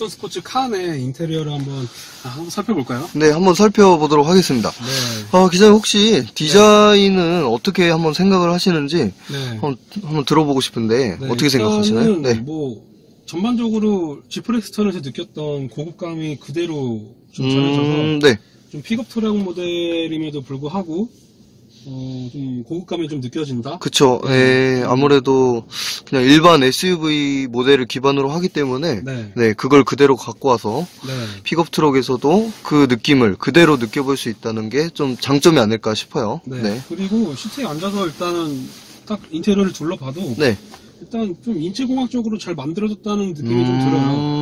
렉스턴 스포츠 칸의 인테리어를 한번 살펴볼까요? 네, 한번 살펴보도록 하겠습니다. 네. 기자님 혹시 디자인은 어떻게 한번 생각을 하시는지 네. 한번 들어보고 싶은데 네, 어떻게 생각하시나요? 네. 뭐 전반적으로 지프 렉스턴에서 느꼈던 고급감이 그대로 좀 전해져서 네. 좀 픽업 트럭 모델임에도 불구하고 좀 고급감이 좀 느껴진다. 그쵸. 예, 아무래도 그냥 일반 SUV 모델을 기반으로 하기 때문에 네, 그걸 그대로 갖고 와서 픽업 트럭에서도 그 느낌을 그대로 느껴볼 수 있다는 게 좀 장점이 아닐까 싶어요. 네. 그리고 시트에 앉아서 일단은 딱 인테리어를 둘러봐도 일단 좀 인체공학적으로 잘 만들어졌다는 느낌이 좀 들어요.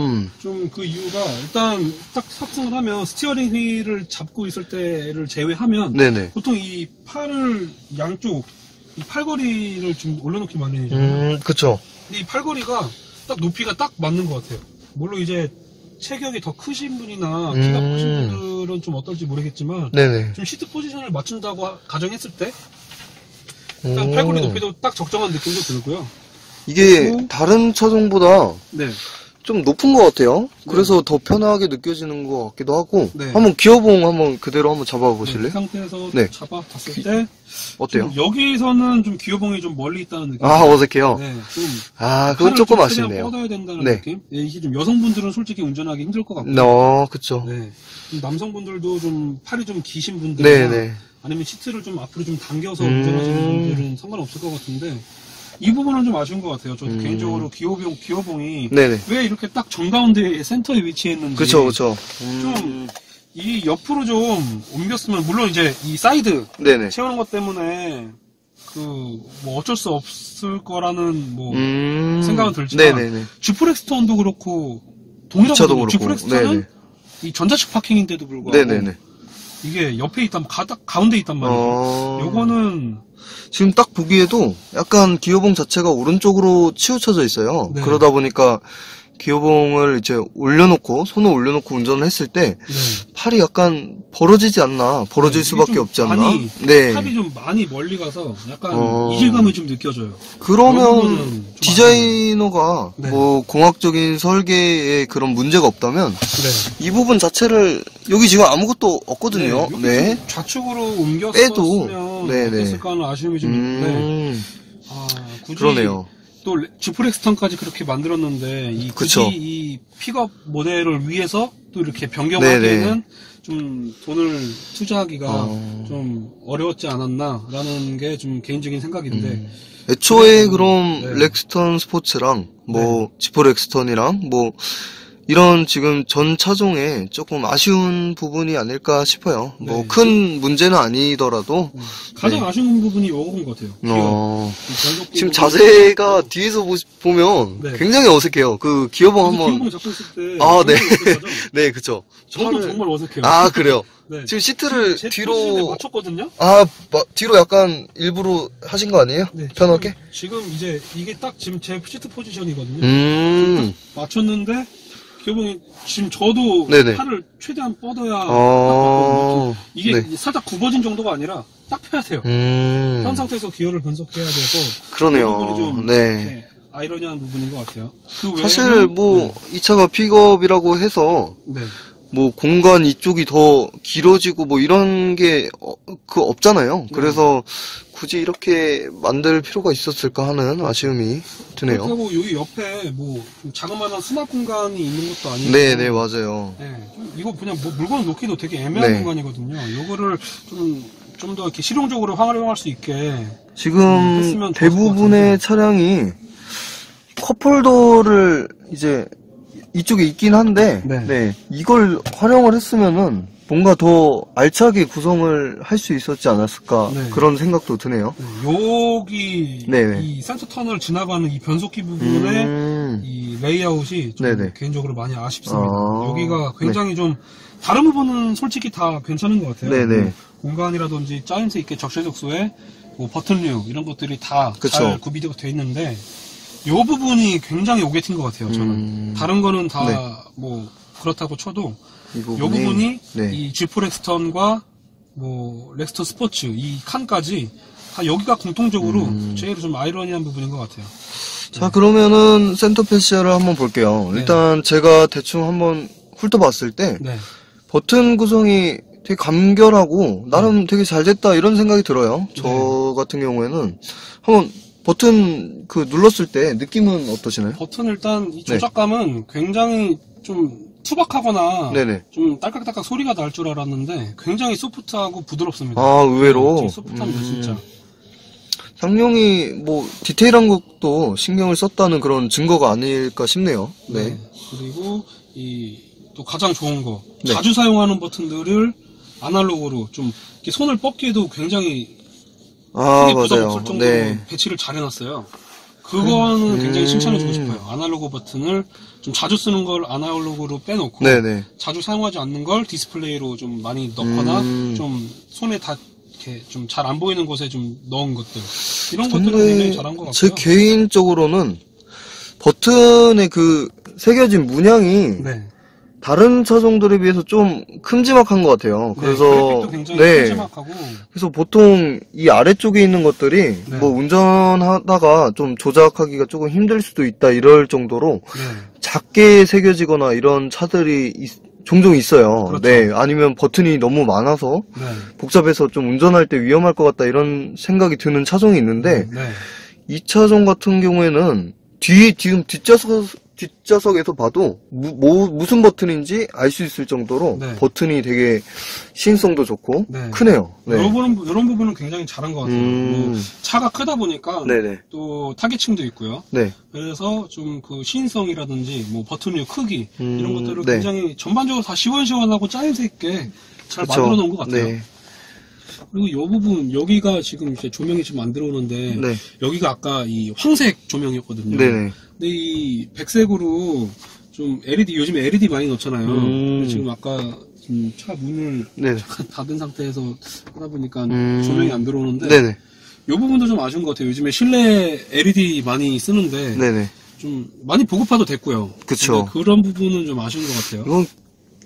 좀 그 이유가 일단 딱 탑승을 하면 스티어링 휠을 잡고 있을 때를 제외하면 보통 이 팔을 양쪽 이 팔걸이를 좀 올려놓기 마련이잖아요. 그쵸. 근데 이 팔걸이가 딱 높이가 딱 맞는 것 같아요. 물론 이제 체격이 더 크신 분이나 키가 크신 분들은 좀 어떨지 모르겠지만 좀 시트 포지션을 맞춘다고 가정했을 때 일단 팔걸이 높이도 딱 적정한 느낌도 들고요. 이게 다른 차종보다 좀 높은 것 같아요. 그래서 더 편하게 느껴지는 것 같기도 하고 한번 기어봉 한번 그대로 한번 잡아보실래요? 이 상태에서 잡아봤을 때 어때요? 여기서는 좀 기어봉이 좀 멀리 있다는 느낌. 어색해요? 그건 조금 좀 아쉽네요. 뻗어야 된다는 느낌? 이게 좀 여성분들은 솔직히 운전하기 힘들 것 같고 그쵸. 남성분들도 좀 팔이 좀 기신 분들 아니면 시트를 좀 앞으로 좀 당겨서 운전하시는 분들은 상관없을 것 같은데 이 부분은 좀 아쉬운 것 같아요. 저도 개인적으로 기어봉이 왜 이렇게 딱 정가운데 센터에 위치했는지. 그쵸. 좀 이 옆으로 좀 옮겼으면, 물론 이제 이 사이드 채우는 것 때문에 뭐 어쩔 수 없을 거라는 뭐 생각은 들지만 지프 렉스턴도 그렇고 동일하거든요. 지프 렉스턴은 이 전자식 파킹인데도 불구하고 이게 옆에 있단 가운데 있단 말이죠. 요거는 지금 딱 보기에도 약간 기어봉 자체가 오른쪽으로 치우쳐져 있어요. 그러다 보니까 기어봉을 이제 올려놓고 손을 올려놓고 운전을 했을 때 팔이 약간 벌어지지 않나, 벌어질 수밖에 없지 않나. 팔이 좀 많이 멀리 가서 약간 이질감이 좀 느껴져요. 그러면 디자이너가 뭐 공학적인 설계에 그런 문제가 없다면 이 부분 자체를 여기 지금 아무것도 없거든요. 좌측으로 옮겼으면 어땠을까 하는 아쉬움이 좀 있는데 굳이 그러네요. 또 지프 렉스턴까지 그렇게 만들었는데 굳이 이 픽업 모델을 위해서 또 이렇게 변경하기에는 좀 돈을 투자하기가 좀 어려웠지 않았나라는 게 좀 개인적인 생각인데 애초에 그럼 렉스턴 스포츠랑 뭐 지프 렉스턴이랑 뭐 이런 지금 전 차종에 조금 아쉬운 부분이 아닐까 싶어요. 뭐 큰 문제는 아니더라도 가장 아쉬운 부분이 이건 것 같아요. 지금 자세가 뒤에서 보면 굉장히 어색해요. 그 기어봉 한번 기어봉 잡고 있을 때 그쵸. 저도 정말 어색해요. 그래요. 지금 시트를 뒤로 맞췄거든요. 뒤로 약간 일부러 하신 거 아니에요? 편하게? 지금 이제 이게 딱 지금 제 시트 포지션이거든요. 맞췄는데 기어봉이 지금 저도 팔을 최대한 뻗어야 이게 살짝 굽어진 정도가 아니라 딱 펴야 돼요. 현 상태에서 기어를 변속해야 돼서 그러네요. 그 부분이 좀 아이러니한 부분인 것 같아요. 사실 뭐 이 차가 픽업이라고 해서 뭐 공간 이쪽이 더 길어지고 뭐 이런 게 없잖아요. 그래서 굳이 이렇게 만들 필요가 있었을까 하는 아쉬움이 드네요. 그리고 여기 옆에 뭐 자그마한 수납 공간이 있는 것도 아니고 맞아요. 이거 그냥 뭐 물건을 놓기도 되게 애매한 공간이거든요. 요거를 좀 더 이렇게 실용적으로 활용할 수 있게 지금 대부분의 차량이 컵홀더를 이제 이쪽에 있긴 한데 이걸 활용을 했으면은 뭔가 더 알차게 구성을 할 수 있었지 않았을까 그런 생각도 드네요. 여기 이 센터 터널 지나가는 이 변속기 부분의 이 레이아웃이 좀 개인적으로 많이 아쉽습니다. 여기가 굉장히 좀 다른 부분은 솔직히 다 괜찮은 것 같아요. 공간이라든지 짜임새 있게 적재적소에 뭐 버튼류 이런 것들이 다 잘 구비되어 있는데 이 부분이 굉장히 오게트인 것 같아요. 저는 다른 거는 다 뭐 그렇다고 쳐도 이 부분이 이 지프 렉스턴과 뭐 렉스턴 스포츠 이 칸까지 다 여기가 공통적으로 제일 좀 아이러니한 부분인 것 같아요. 자, 그러면은 센터 패시아를 한번 볼게요. 네. 일단 제가 대충 한번 훑어봤을 때 네. 버튼 구성이 되게 감결하고 나름 되게 잘 됐다 이런 생각이 들어요. 저 네. 같은 경우에는 한번 버튼 그 눌렀을 때 느낌은 어떠시나요? 버튼 일단 이 조작감은 굉장히 좀 투박하거나 네네. 좀 딸깍딸깍 소리가 날 줄 알았는데 굉장히 소프트하고 부드럽습니다. 아, 의외로. 되게 소프트합니다, 진짜. 상용이 뭐 디테일한 것도 신경을 썼다는 그런 증거가 아닐까 싶네요. 네. 네. 그리고 또 가장 좋은 거 네. 자주 사용하는 버튼들을 아날로그로 좀 이렇게 손을 뻗기에도 굉장히 아, 부담 맞아요. 없을 정도로 네. 배치를 잘 해놨어요. 그거는 굉장히 칭찬해주고 싶어요. 아날로그 버튼을 좀 자주 쓰는 걸 아날로그로 빼놓고 네네. 자주 사용하지 않는 걸 디스플레이로 좀 많이 넣거나 좀 손에 다 이렇게 좀 잘 안 보이는 곳에 좀 넣은 것들 이런 것들은 굉장히 잘한 것 같고요. 제 개인적으로는 버튼의 그 새겨진 문양이 네. 다른 차종들에 비해서 좀 큼지막한 것 같아요. 그래서 그래픽도 굉장히 큼지막하고 그래서 보통 이 아래쪽에 있는 것들이 네. 뭐 운전하다가 좀 조작하기가 조금 힘들 수도 있다 이럴 정도로 네. 작게 새겨지거나 이런 차들이 종종 있어요. 그렇죠. 네, 아니면 버튼이 너무 많아서 네. 복잡해서 좀 운전할 때 위험할 것 같다 이런 생각이 드는 차종이 있는데 네. 이 차종 같은 경우에는 지금 뒷좌석에서 봐도 무슨 버튼인지 알 수 있을 정도로 네. 버튼이 되게 시인성도 좋고 네. 크네요. 네. 이런 부분은 굉장히 잘한 것 같아요. 뭐 차가 크다 보니까 네네. 또 타겟층도 있고요. 네. 그래서 좀 그 시인성이라든지 뭐 버튼의 크기 이런 것들을 네. 굉장히 전반적으로 다 시원시원하고 짜임새 있게 잘 그쵸. 만들어 놓은 것 같아요. 네. 그리고 이 부분 여기가 지금 이제 조명이 지금 안 들어오는데 네. 여기가 아까 이 황색 조명이었거든요. 네네. 근데 이 백색으로 좀 LED 요즘에 LED 많이 넣잖아요. 근데 지금 아까 차 문을 네네. 잠깐 닫은 상태에서 하다 보니까 조명이 안 들어오는데 네네. 이 부분도 좀 아쉬운 것 같아요. 요즘에 실내 LED 많이 쓰는데 네네. 좀 많이 보급화도 됐고요. 그쵸. 근데 그런 부분은 좀 아쉬운 것 같아요. 이건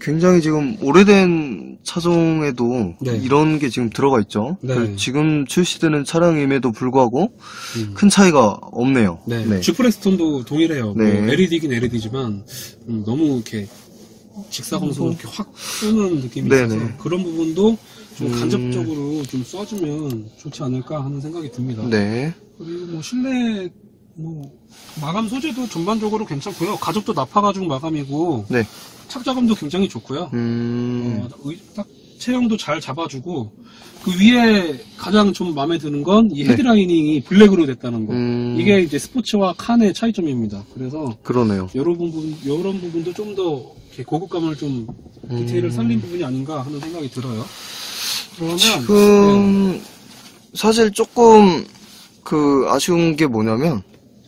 굉장히 지금 오래된 차종에도 네. 이런 게 지금 들어가 있죠. 네. 지금 출시되는 차량임에도 불구하고 큰 차이가 없네요. 네. 네. G프레스톤도 동일해요. 네. 뭐 LED긴 LED지만 너무 이렇게 직사광선을 이렇게 확 쏘는 느낌이 네네. 있어서 그런 부분도 좀 간접적으로 좀 쏴주면 좋지 않을까 하는 생각이 듭니다. 네. 그리고 뭐 실내 뭐 마감 소재도 전반적으로 괜찮고요. 가죽도 나파가죽 마감이고 네. 착자감도 굉장히 좋고요. 딱 체형도 잘 잡아주고 그 위에 가장 좀 마음에 드는 건 이 헤드라이닝이 블랙으로 됐다는 거. 이게 이제 스포츠와 칸의 차이점입니다. 그래서 그러네요. 이런 부분도 좀 더 고급감을 좀 디테일을 살린 부분이 아닌가 하는 생각이 들어요. 그러면 지금 사실 조금 그 아쉬운 게 뭐냐면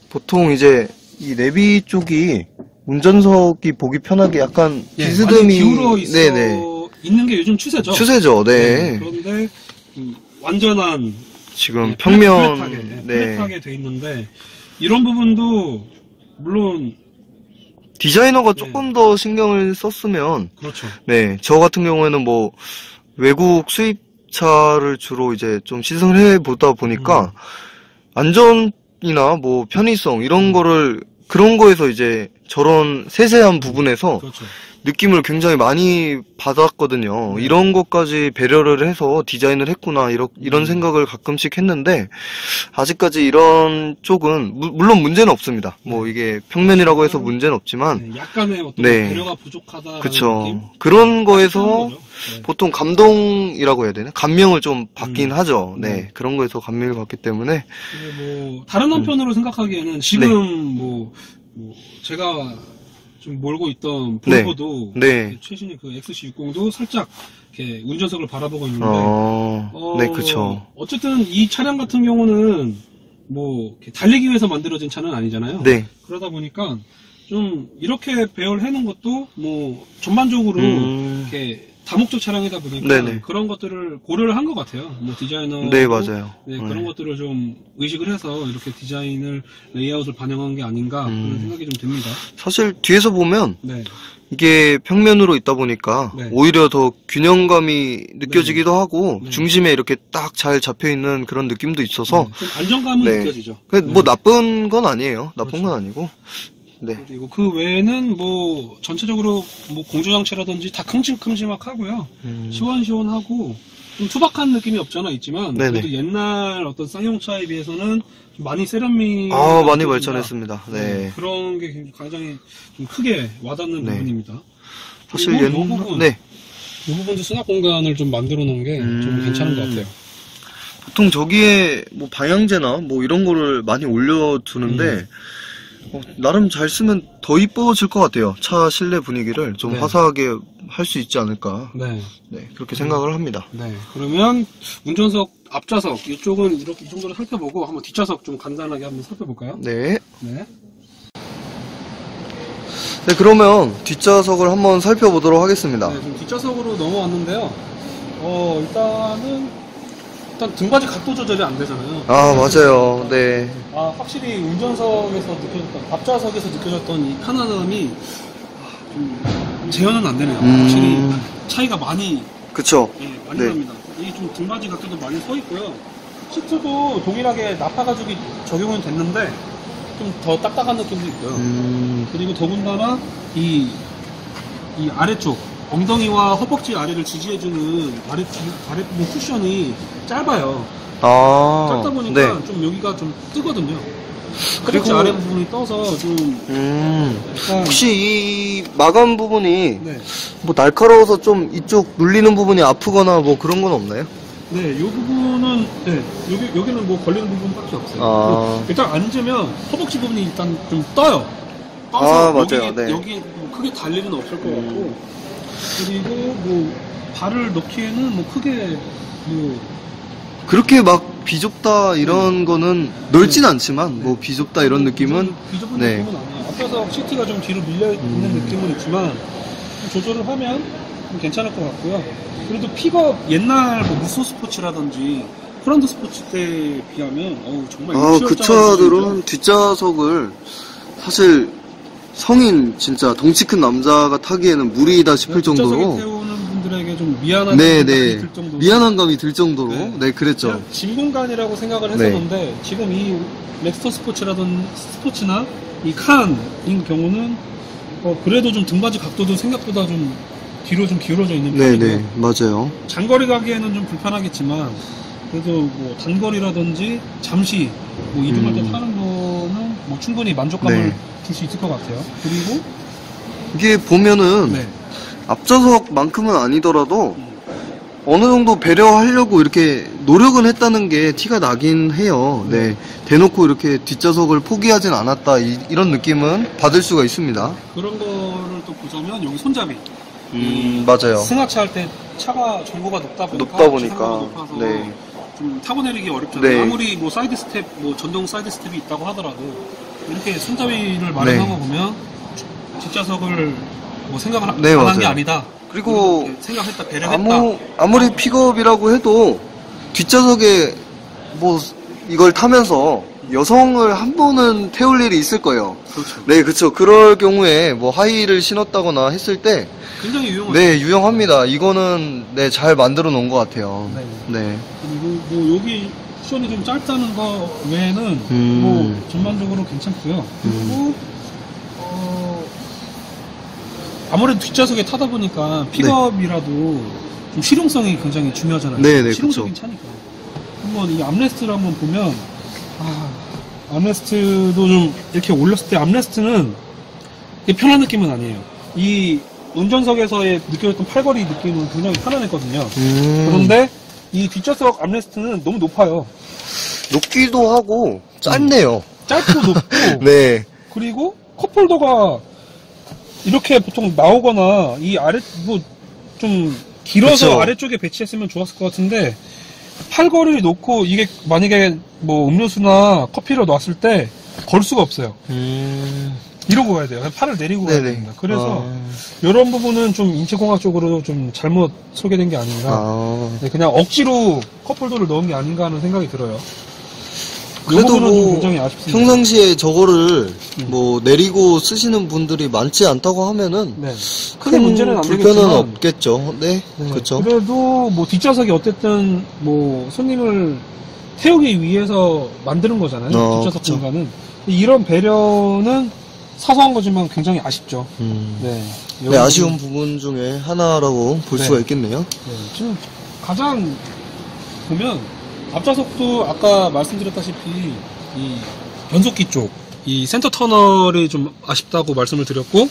보통 이제 이 내비 쪽이 운전석이 보기 편하게 약간 비스듬히 기울어 있어 네네. 있는 게 요즘 추세죠. 추세죠. 네. 그런데 완전한 지금 평면 플랫하게 돼 있는데 이런 부분도 물론 디자이너가 조금 더 신경을 썼으면 그렇죠. 네, 저 같은 경우에는 뭐 외국 수입차를 주로 이제 좀 시승을 해 보다 보니까 안전이나 뭐 편의성 이런 거를 그런 거에서 이제 저런 세세한 부분에서 그렇죠. 느낌을 굉장히 많이 받았거든요. 이런 것까지 배려를 해서 디자인을 했구나 이런 생각을 가끔씩 했는데 아직까지 이런 쪽은 물론 문제는 없습니다. 뭐 이게 평면이라고 해서 문제는 없지만 약간의 어떤 배려가 부족하다. 그쵸. 그런 거에서 보통 감동이라고 해야 되나? 감명을 좀 받긴 하죠. 네. 그런 거에서 감명을 받기 때문에 뭐 다른 한편으로 생각하기에는 지금 뭐 제가 좀 몰고 있던 볼보도 최신의 그 XC60도 살짝 이렇게 운전석을 바라보고 있는데 네, 그렇죠. 어쨌든 이 차량 같은 경우는 뭐 이렇게 달리기 위해서 만들어진 차는 아니잖아요. 네. 그러다 보니까 좀 이렇게 배열해 놓은 것도 뭐 전반적으로 이렇게 다목적 차량이다 보니까 네네. 그런 것들을 고려를 한 것 같아요. 뭐 디자이너 네 맞아요. 네, 그런 것들을 좀 의식을 해서 이렇게 디자인을 레이아웃을 반영한 게 아닌가 그런 생각이 좀 듭니다. 사실 뒤에서 보면 네. 이게 평면으로 있다 보니까 네. 오히려 더 균형감이 느껴지기도 네. 하고 네. 중심에 이렇게 딱 잘 잡혀 있는 그런 느낌도 있어서 네. 좀 안정감은 네. 느껴지죠. 뭐 나쁜 건 아니에요. 나쁜 그렇죠. 건 아니고. 네. 그리고 그 외에는 뭐 전체적으로 뭐 공조장치라든지 다 큼직큼직하고요. 시원시원하고 좀 투박한 느낌이 없잖아 있지만 네네. 그래도 옛날 어떤 쌍용차에 비해서는 좀 많이 세련미 많이 발전했습니다. 네. 그런 게 굉장히 좀 크게 와닿는 네. 부분입니다. 사실 이 부분, 네. 이 부분도 수납 공간을 좀 만들어 놓은 게 좀 괜찮은 것 같아요. 보통 저기에 뭐 방향제나 뭐 이런 거를 많이 올려두는데 나름 잘 쓰면 더 이뻐질 것 같아요. 차 실내 분위기를 좀 네. 화사하게 할 수 있지 않을까. 네. 네, 그렇게 생각을 합니다. 네. 그러면 운전석, 앞좌석 이쪽은 이렇게 이 정도로 살펴보고 한번 뒷좌석 좀 간단하게 한번 살펴볼까요? 네. 네. 네, 그러면 뒷좌석을 한번 살펴보도록 하겠습니다. 네, 지금 뒷좌석으로 넘어왔는데요. 일단 등받이 각도 조절이 안 되잖아요. 아, 맞아요. 네. 확실히 운전석에서 느껴졌던, 앞좌석에서 느껴졌던 이 편안함이 좀 재현은 안 되네요. 확실히 차이가 많이. 그쵸. 네, 많이 납니다. 이게 좀 등받이 각도도 많이 서 있고요. 시트도 동일하게 나파 가죽이 적용은 됐는데 좀 더 딱딱한 느낌도 있고요. 그리고 더군다나 이 아래쪽 엉덩이와 허벅지 아래를 지지해주는 아랫부분 쿠션이 짧아요. 짧다 보니까 네. 좀 여기가 좀 뜨거든요. 허벅지 아래 부분이 떠서 좀 혹시 이 마감 부분이 네. 뭐 날카로워서 좀 이쪽 눌리는 부분이 아프거나 뭐 그런 건 없나요? 네, 이 부분은 네, 여기는 뭐 걸리는 부분밖에 없어요. 일단 앉으면 허벅지 부분이 일단 좀 떠요. 떠서 맞아요. 네. 여기 뭐 크게 달 일은 없을 것 같고. 그리고 뭐 발을 넣기에는 뭐 크게 뭐 그렇게 막 비좁다 이런 거는 넓진 않지만 뭐 비좁다 이런 느낌은 비좁은 느낌은 아니에요. 앞에서 시트가 좀 뒤로 밀려 있는 느낌은 있지만 조절을 하면 좀 괜찮을 것 같고요. 그래도 픽업 옛날 뭐 무쏘 스포츠라든지 프런트 스포츠 때 비하면 정말 그 차들은 뒷좌석을 사실 성인 진짜 덩치 큰 남자가 타기에는 무리다 싶을 정도로 태우는 분들에게 좀 미안한 감이 들 정도로 미안한 감이 들 정도로 네 그랬죠. 짐 공간이라고 생각을 했었는데 지금 이 렉스터 스포츠나 이 칸인 경우는 그래도 좀 등받이 각도도 생각보다 좀 뒤로 좀 기울어져 있는 편이고 네네 맞아요. 장거리 가기에는 좀 불편하겠지만 그래도 뭐 단거리라든지 잠시 뭐 이동할 때 타는 거는 뭐 충분히 만족감을 줄 수 있을 것 같아요. 그리고 이게 보면은 앞좌석만큼은 아니더라도 어느 정도 배려하려고 이렇게 노력은 했다는 게 티가 나긴 해요. 네. 대놓고 이렇게 뒷좌석을 포기하진 않았다 이런 느낌은 받을 수가 있습니다. 그런 거를 또 보자면 여기 손잡이 맞아요. 승하차 할 때 차가 전고가 높다 보니까 네. 좀 타고 내리기 어렵잖아요. 아무리 뭐 사이드 스텝, 뭐 전동 사이드 스텝이 있다고 하더라도 이렇게 손잡이를 마련한 거 보면 뒷좌석을 뭐 생각을 안 한 게 아니다. 그리고 생각했다, 배려했다. 아무리 픽업이라고 해도 뒷좌석에 뭐 이걸 타면서 여성을 한 번은 태울 일이 있을 거예요. 그렇죠. 네, 그렇죠. 그럴 경우에 뭐 하이힐을 신었다거나 했을 때 굉장히 유용하죠. 네, 유용합니다. 이거는 네, 잘 만들어 놓은 것 같아요. 네. 그리고 뭐 여기 쿠션이 좀 짧다는 거 외에는 뭐 전반적으로 괜찮고요. 그리고 아무래도 뒷좌석에 타다 보니까 픽업이라도 좀 실용성이 굉장히 중요하잖아요. 네네, 실용적인 차니까. 한번 이 암레스트를 한번 보면 암레스트도 좀 이렇게 올렸을 때 암레스트는 편한 느낌은 아니에요. 이 운전석에서의 느껴졌던 팔걸이 느낌은 굉장히 편안했거든요. 그런데 이 뒷좌석 암레스트는 너무 높아요. 높기도 하고 짧네요. 짧고 높고 네. 그리고 컵홀더가 이렇게 보통 나오거나 이 아래 뭐 좀 길어서 그쵸. 아래쪽에 배치했으면 좋았을 것 같은데 팔걸이를 놓고 이게 만약에 뭐 음료수나 커피를 놨을 때 걸 수가 없어요. 이러고 가야 돼요. 그냥 팔을 내리고 가야 됩니다. 그래서 이런 부분은 좀 인체공학적으로 좀 잘못 설계된 게 아닌가. 네, 그냥 억지로 컵홀더를 넣은 게 아닌가 하는 생각이 들어요. 그래도 뭐 굉장히 아쉽습니다. 평상시에 저거를 뭐 내리고 쓰시는 분들이 많지 않다고 하면은 네. 크게 문제는 안 불편은 되겠지만 없겠죠. 네, 그렇죠. 그래도 뭐 뒷좌석이 어쨌든 뭐 손님을 태우기 위해서 만드는 거잖아요. 뒷좌석 그쵸. 공간은 이런 배려는 사소한 거지만 굉장히 아쉽죠. 네, 아쉬운 부분 중에 하나라고 볼 수가 있겠네요. 네, 지금 가장 보면 앞좌석도 아까 말씀드렸다시피 이 변속기 쪽, 이 센터 터널이 좀 아쉽다고 말씀을 드렸고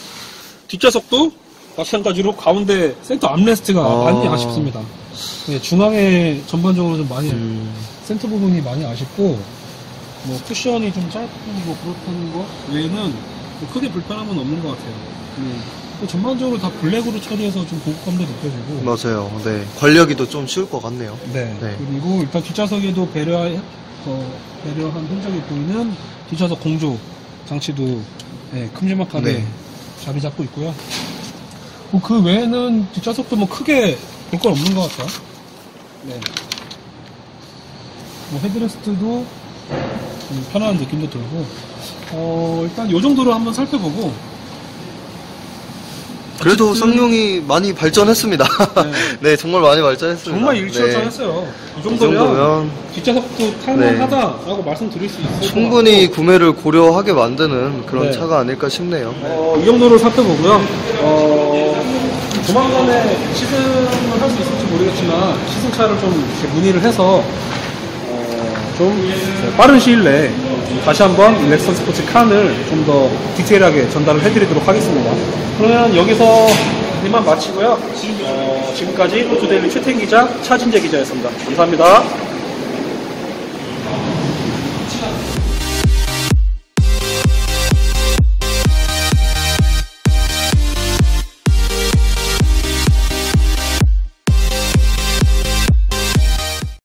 뒷좌석도 마찬가지로 가운데 센터 암레스트가 많이 아쉽습니다. 네, 중앙에 전반적으로 좀 많이 센터 부분이 많이 아쉽고 뭐 쿠션이 좀 짧고 뭐 그렇다는 거 외에는 뭐 크게 불편함은 없는 것 같아요. 전반적으로 다 블랙으로 처리해서 좀 고급감도 느껴지고. 맞아요. 네. 관리하기도 좀 쉬울 것 같네요. 네. 그리고 일단 뒷좌석에도 배려한 흔적이 보이는 뒷좌석 공조 장치도 큼지막하게 자리 잡고 있고요. 뭐 그 외에는 뒷좌석도 뭐 크게 볼 건 없는 것 같아요. 네. 뭐 헤드레스트도 편안한 느낌도 들고, 일단 요 정도로 한번 살펴보고. 그래도 성능이 많이 발전했습니다. 네, 정말 많이 발전했습니다. 정말 일취월장했어요. 이 정도면 뒷좌석도 탈만하다라고 말씀드릴 수 있을 충분히 구매를 고려하게 만드는 그런 차가 아닐까 싶네요. 이 정도로 살펴보고요. 조만간에 시승을 할 수 있을지 모르겠지만 시승차를 좀 이렇게 문의를 해서 좀 빠른 시일 내에 다시 한번 렉선 스포츠 칸을 좀 더 디테일하게 전달을 해드리도록 하겠습니다. 그러면 여기서 이만 마치고요. 지금까지 오토데일리 최태기 기자, 차진재 기자였습니다. 감사합니다.